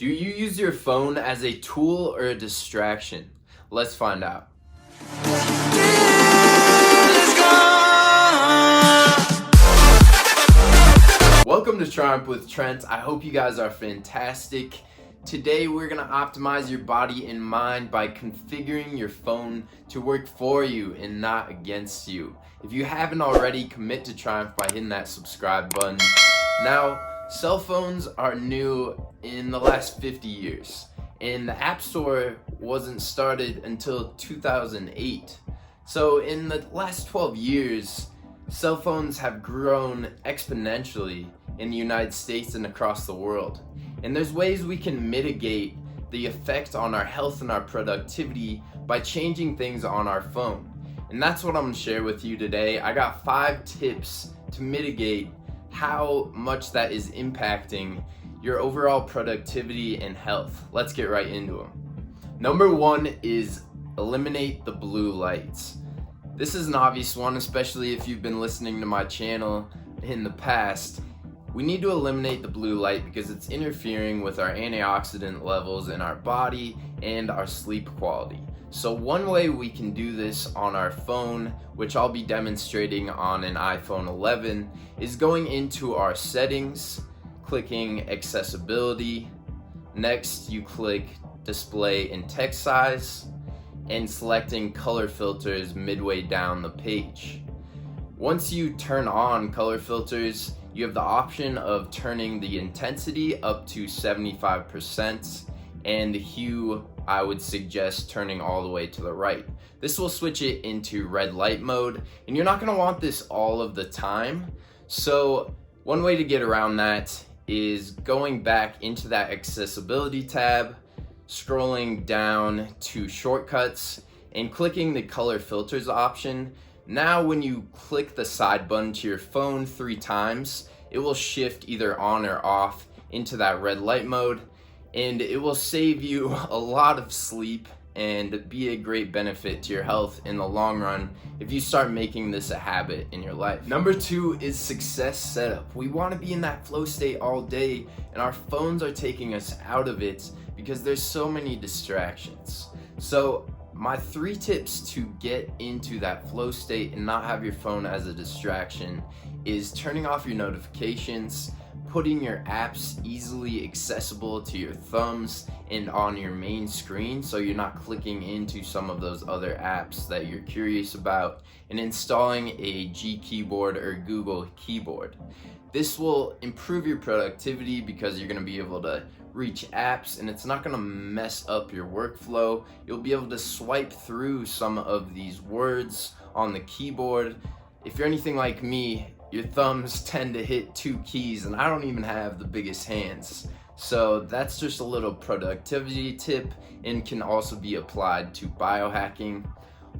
Do you use your phone as a tool or a distraction? Let's find out. Welcome to Triumph with Trent. I hope you guys are fantastic. Today we're going to optimize your body and mind by configuring your phone to work for you and not against you. If you haven't already, commit to Triumph by hitting that subscribe button. Now, cell phones are new in the last 50 years, and the App Store wasn't started until 2008. So in the last 12 years, cell phones have grown exponentially in the United States and across the world. And there's ways we can mitigate the effect on our health and our productivity by changing things on our phone. And that's what I'm gonna share with you today. I got 5 tips to mitigate how much that is impacting your overall productivity and health. Let's get right into them. Number 1 is eliminate the blue lights. This is an obvious one, especially if you've been listening to my channel in the past. We need to eliminate the blue light because it's interfering with our antioxidant levels in our body and our sleep quality. So one way we can do this on our phone, which I'll be demonstrating on an iPhone 11, is going into our settings, clicking accessibility. Next, you click display and text size, and selecting color filters midway down the page. Once you turn on color filters, you have the option of turning the intensity up to 75%, and the hue I would suggest turning all the way to the right. This will switch it into red light mode, and you're not going to want this all of the time. So one way to get around that is going back into that accessibility tab, scrolling down to shortcuts, and clicking the color filters option. Now when you click the side button to your phone 3 times, it will shift either on or off into that red light mode, and it will save you a lot of sleep and be a great benefit to your health in the long run if you start making this a habit in your life. Number 2 is success setup. We want to be in that flow state all day, and our phones are taking us out of it because there's so many distractions. So my 3 tips to get into that flow state and not have your phone as a distraction is turning off your notifications, putting your apps easily accessible to your thumbs and on your main screen so you're not clicking into some of those other apps that you're curious about, and installing a G keyboard or Google keyboard. This will improve your productivity because you're going to be able to reach apps and it's not going to mess up your workflow. You'll be able to swipe through some of these words on the keyboard. If you're anything like me, your thumbs tend to hit 2 keys, and I don't even have the biggest hands. So that's just a little productivity tip and can also be applied to biohacking.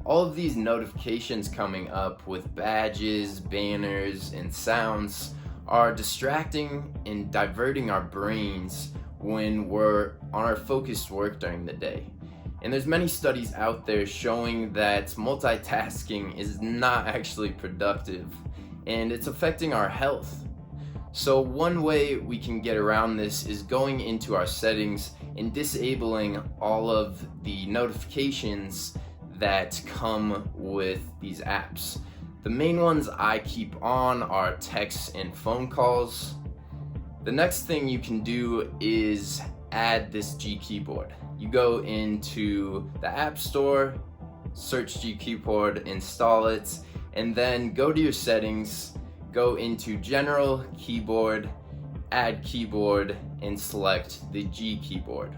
All of these notifications coming up with badges, banners, and sounds are distracting and diverting our brains when we're on our focused work during the day. And there's many studies out there showing that multitasking is not actually productive, and it's affecting our health. So one way we can get around this is going into our settings and disabling all of the notifications that come with these apps. The main ones I keep on are texts and phone calls. The next thing you can do is add this G keyboard. You go into the App Store, search G keyboard, install it, and then go to your settings, go into General, Keyboard, Add Keyboard, and select the G keyboard.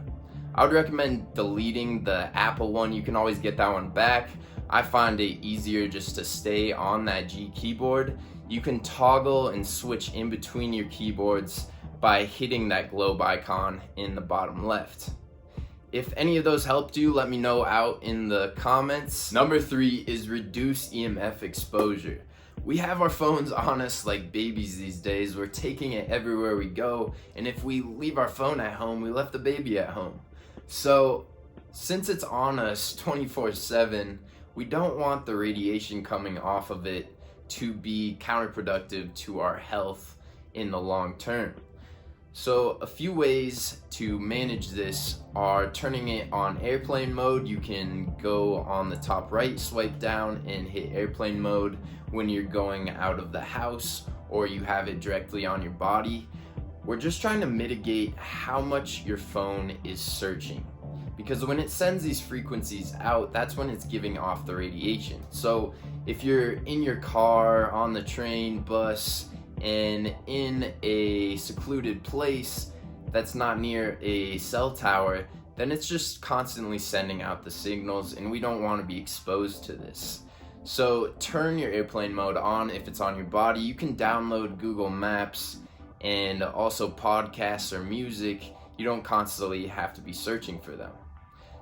I would recommend deleting the Apple one. You can always get that one back. I find it easier just to stay on that G keyboard. You can toggle and switch in between your keyboards by hitting that globe icon in the bottom left. If any of those helped you, let me know out in the comments. Number 3 is reduce EMF exposure. We have our phones on us like babies these days. We're taking it everywhere we go, and if we leave our phone at home, we left the baby at home. So since it's on us 24/7, we don't want the radiation coming off of it to be counterproductive to our health in the long term. So a few ways to manage this are turning it on airplane mode. You can go on the top right, swipe down, and hit airplane mode when you're going out of the house, or you have it directly on your body. We're just trying to mitigate how much your phone is searching, because when it sends these frequencies out, that's when it's giving off the radiation. So if you're in your car, on the train, bus, and in a secluded place that's not near a cell tower, then it's just constantly sending out the signals, and we don't want to be exposed to this. So turn your airplane mode on if it's on your body. You can download Google Maps and also podcasts or music. You don't constantly have to be searching for them.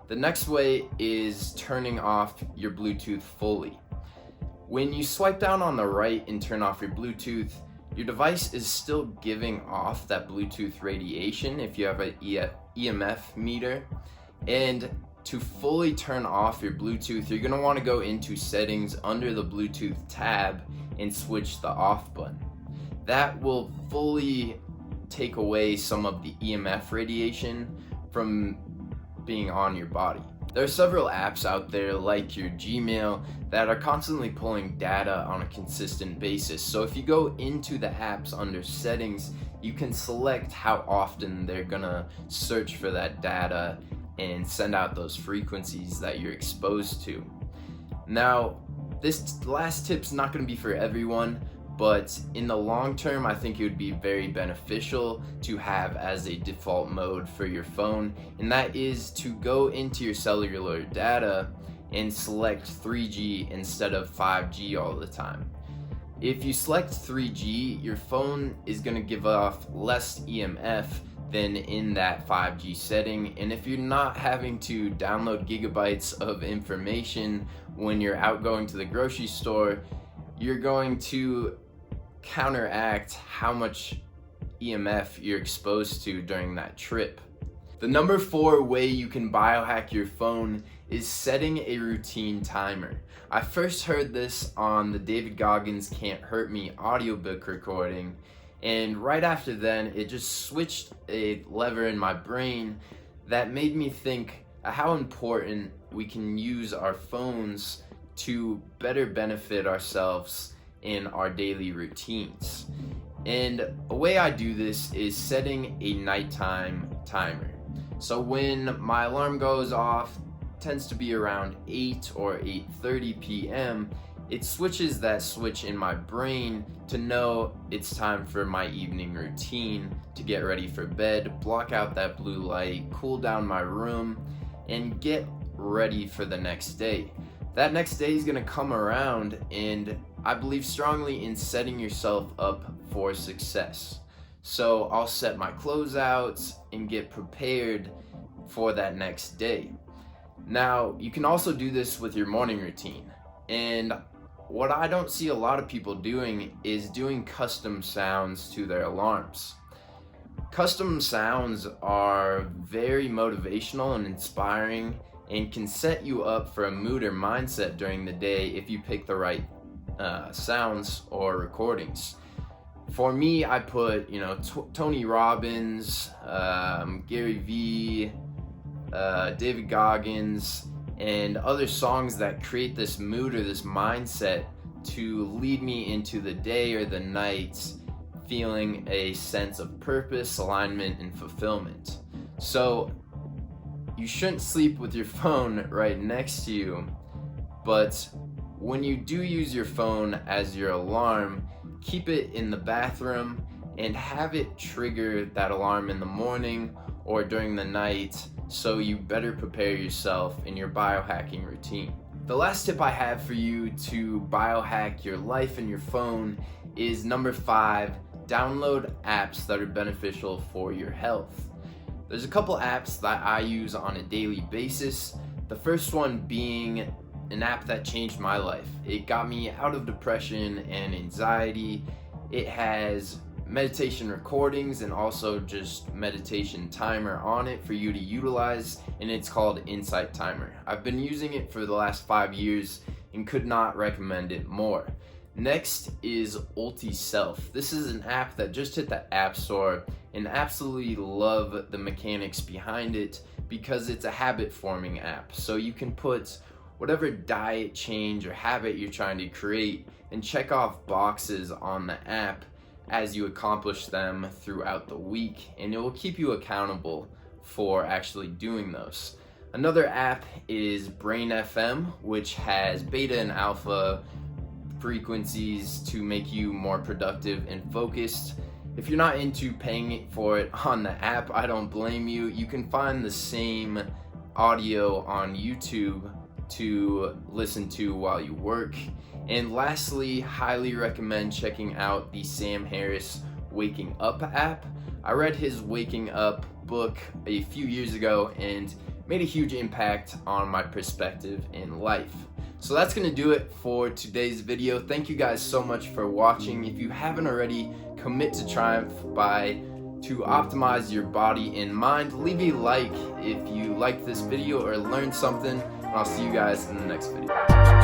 The next way is turning off your Bluetooth fully. When you swipe down on the right and turn off your Bluetooth, your device is still giving off that Bluetooth radiation if you have an EMF meter. And to fully turn off your Bluetooth, you're going to want to go into settings under the Bluetooth tab and switch the off button. That will fully take away some of the EMF radiation from being on your body. There are several apps out there like your Gmail that are constantly pulling data on a consistent basis. So if you go into the apps under settings, you can select how often they're gonna search for that data and send out those frequencies that you're exposed to. Now, this last tip's not gonna be for everyone, but in the long term, I think it would be very beneficial to have as a default mode for your phone, and that is to go into your cellular data and select 3G instead of 5G all the time. If you select 3G, your phone is going to give off less EMF than in that 5G setting, and if you're not having to download gigabytes of information when you're out going to the grocery store, you're going to counteract how much EMF you're exposed to during that trip. The number 4 way you can biohack your phone is setting a routine timer. I first heard this on the David Goggins Can't Hurt Me audiobook recording, and right after then it just switched a lever in my brain that made me think how important we can use our phones to better benefit ourselves in our daily routines. And a way I do this is setting a nighttime timer. So when my alarm goes off, tends to be around 8 or 8:30 p.m., it switches that switch in my brain to know it's time for my evening routine to get ready for bed, block out that blue light, cool down my room, and get ready for the next day. That next day is gonna come around, and I believe strongly in setting yourself up for success. So I'll set my clothes out and get prepared for that next day. Now, you can also do this with your morning routine. And what I don't see a lot of people doing is doing custom sounds to their alarms. Custom sounds are very motivational and inspiring and can set you up for a mood or mindset during the day if you pick the right sounds or recordings. For me, I put Tony Robbins, Gary Vee, David Goggins, and other songs that create this mood or this mindset to lead me into the day or the night feeling a sense of purpose, alignment, and fulfillment. So you shouldn't sleep with your phone right next to you, but when you do use your phone as your alarm, keep it in the bathroom and have it trigger that alarm in the morning or during the night so you better prepare yourself in your biohacking routine. The last tip I have for you to biohack your life and your phone is number 5, download apps that are beneficial for your health. There's a couple apps that I use on a daily basis. The first one being an app that changed my life. It got me out of depression and anxiety. It has meditation recordings and also just meditation timer on it for you to utilize, and it's called Insight Timer. I've been using it for the last 5 years and could not recommend it more. Next is UltiSelf. This is an app that just hit the App Store, and absolutely love the mechanics behind it because it's a habit forming app. So you can put whatever diet change or habit you're trying to create and check off boxes on the app as you accomplish them throughout the week, and it will keep you accountable for actually doing those. Another app is Brain FM, which has beta and alpha frequencies to make you more productive and focused. If you're not into paying for it on the app, I don't blame you. You can find the same audio on YouTube to listen to while you work. And lastly, highly recommend checking out the Sam Harris Waking Up app. I read his Waking Up book a few years ago and made a huge impact on my perspective in life. So that's gonna do it for today's video. Thank you guys so much for watching. If you haven't already, commit to triumph to optimize your body and mind. Leave a like if you liked this video or learned something, and I'll see you guys in the next video.